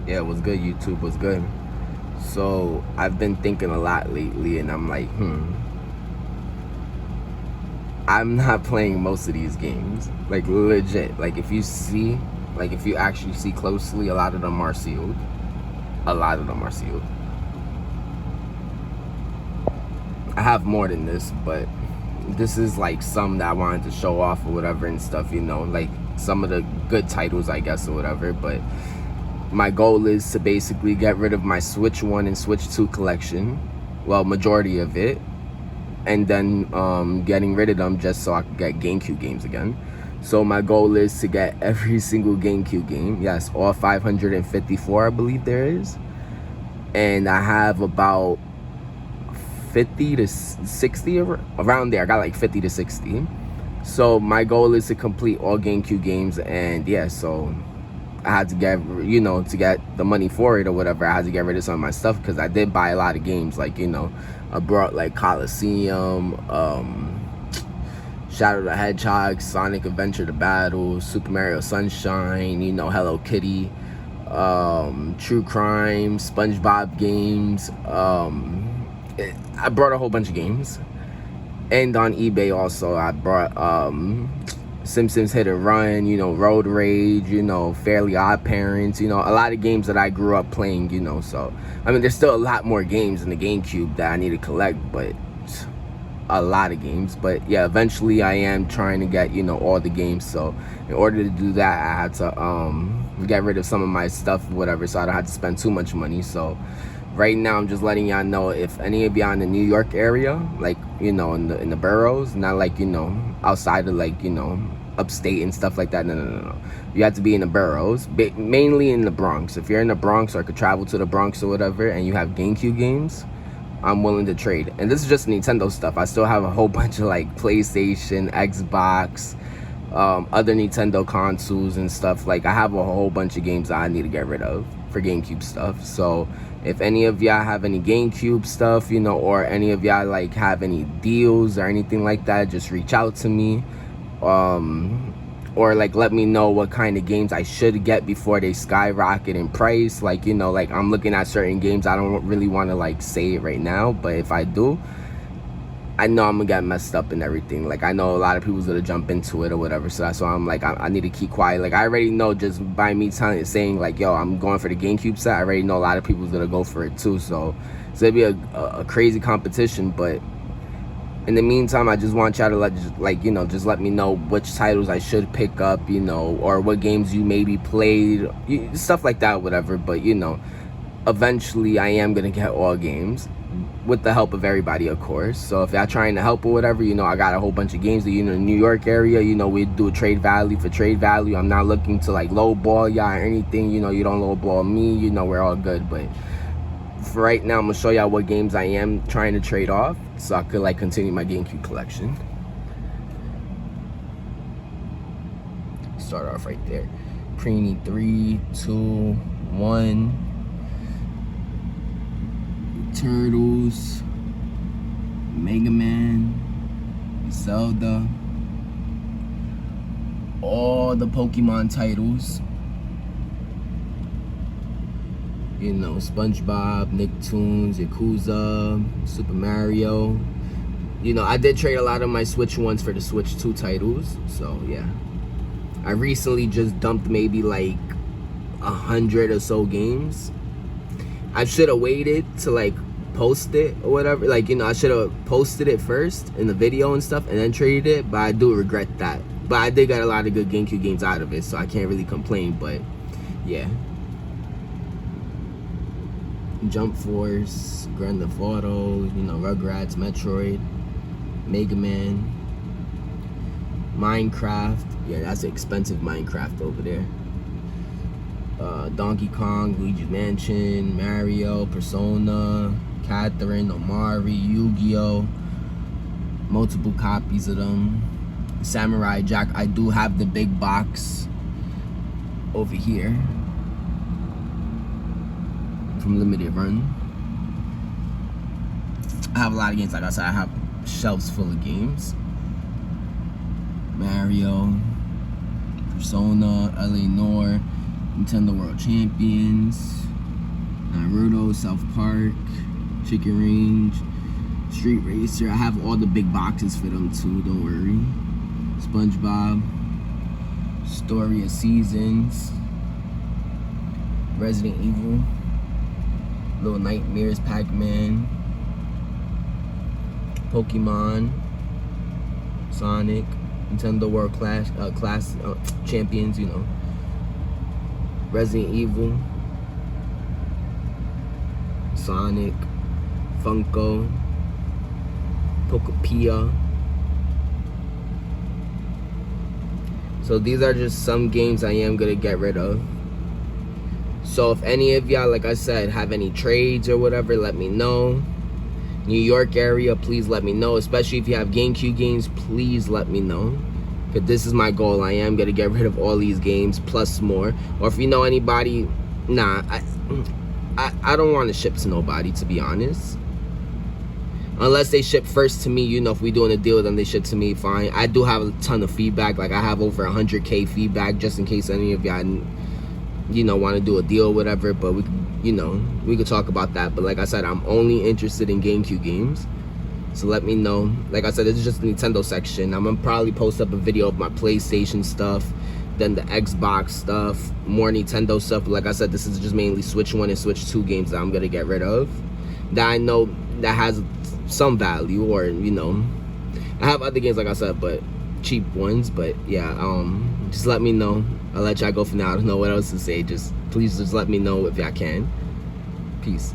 Yeah, what's good, YouTube? What's good? So I've been thinking a lot lately, and I'm like, I'm not playing most of these games. Like legit. If you actually see closely, a lot of them are sealed. A lot of them are sealed. I have more than this, but this is like some that I wanted to show off or whatever and stuff. Like some of the good titles, I guess, or whatever. But my goal is to basically get rid of my Switch 1 and Switch 2 collection. Well, majority of it. And then getting rid of them just so I can get GameCube games again. So my goal is to get every single GameCube game. Yes, all 554, I believe there is. And I have about 50 to 60 around there. I got like 50 to 60. So my goal is to complete all GameCube games. And yeah, so I had to get, to get the money for it or whatever, I had to get rid of some of my stuff because I did buy a lot of games. Like, I brought like Coliseum, Shadow the Hedgehog, Sonic Adventure the Battle, Super Mario Sunshine, Hello Kitty, True Crime, SpongeBob games. I brought a whole bunch of games. And on eBay also, I brought Simpsons Hit and Run, Road Rage, Fairly Odd Parents, a lot of games that I grew up playing, so, I mean, there's still a lot more games in the GameCube that I need to collect, but a lot of games. But yeah, eventually I am trying to get, all the games. So in order to do that, I had to get rid of some of my stuff, whatever, so I don't have to spend too much money. So right now I'm just letting y'all know, if any of y'all in the New York area, like, in the boroughs, not like, outside of like, upstate and stuff like that. No. You have to be in the boroughs, mainly in the Bronx. If you're in the Bronx or could travel to the Bronx or whatever, and you have GameCube games, I'm willing to trade. And this is just Nintendo stuff. I still have a whole bunch of like PlayStation, Xbox, other Nintendo consoles and stuff. Like, I have a whole bunch of games that I need to get rid of for GameCube stuff. So if any of y'all have any GameCube stuff, or any of y'all like have any deals or anything like that, just reach out to me. Or like let me know what kind of games I should get before they skyrocket in price. Like, like I'm looking at certain games. I don't really want to like say it right now, but if I do, I know I'm gonna get messed up and everything. Like, I know a lot of people's gonna jump into it or whatever. So that's why I'm like, I need to keep quiet. Like, I already know just by me saying like, yo, I'm going for the GameCube set, I already know a lot of people's gonna go for it too. So it's gonna be a crazy competition. But in the meantime, I just want y'all to just let me know which titles I should pick up, or what games you maybe played, stuff like that, whatever. But eventually I am gonna get all games with the help of everybody, of course. So if y'all trying to help or whatever, I got a whole bunch of games that, in the New York area, we do a trade value for trade value. I'm not looking to like lowball y'all or anything. You don't lowball me. We're all good. But for right now, I'm gonna show y'all what games I am trying to trade off, so I could like continue my GameCube collection. Start off right there. Preeny 3, 2, 1. Turtles, Mega Man, Zelda, all the Pokemon titles. SpongeBob, Nicktoons, Yakuza, Super Mario. I did trade a lot of my Switch ones for the Switch 2 titles. So yeah, I recently just dumped maybe like 100 or so games. I should have waited to like post it or whatever. Like, I should have posted it first in the video and stuff and then traded it. But I do regret that. But I did get a lot of good GameCube games out of it, so I can't really complain. But yeah. Jump Force, Grand Theft Auto, Rugrats, Metroid, Mega Man, Minecraft. Yeah, that's expensive Minecraft over there. Donkey Kong, Luigi's Mansion, Mario, Persona, Catherine, Omari, Yu-Gi-Oh! Multiple copies of them. Samurai Jack. I do have the big box over here from Limited Run. I have a lot of games. Like I said, I have shelves full of games. Mario, Persona, LA Noire, Nintendo World Champions, Naruto, South Park, Chicken Range, Street Racer. I have all the big boxes for them too, don't worry. SpongeBob, Story of Seasons, Resident Evil, Little Nightmares, Pac-Man, Pokemon, Sonic, Nintendo World Class Champions, you know, Resident Evil, Sonic, Funko, Pokepia. So these are just some games I am gonna get rid of. So if any of y'all, like I said, have any trades or whatever, let me know. New York area, please let me know. Especially if you have GameCube games, please let me know. Because this is my goal. I am gonna get rid of all these games plus more. Or if you know anybody, nah, I don't want to ship to nobody, to be honest. Unless they ship first to me, you know, if we doing a deal, then they ship to me, fine. I do have a ton of feedback. Like, I have over 100K feedback, just in case any of y'all, you know, want to do a deal or whatever. But we, you know, we could talk about that. But like I said, I'm only interested in GameCube games. So let me know. Like I said, this is just the Nintendo section. I'm gonna probably post up a video of my PlayStation stuff, then the Xbox stuff, more Nintendo stuff. But like I said, this is just mainly Switch 1 and Switch 2 games that I'm gonna get rid of, that I know that has some value, or, you know, I have other games, like I said, but cheap ones. But yeah, just let me know. I'll let y'all go for now. I don't know what else to say. Just please just let me know if y'all can. Peace.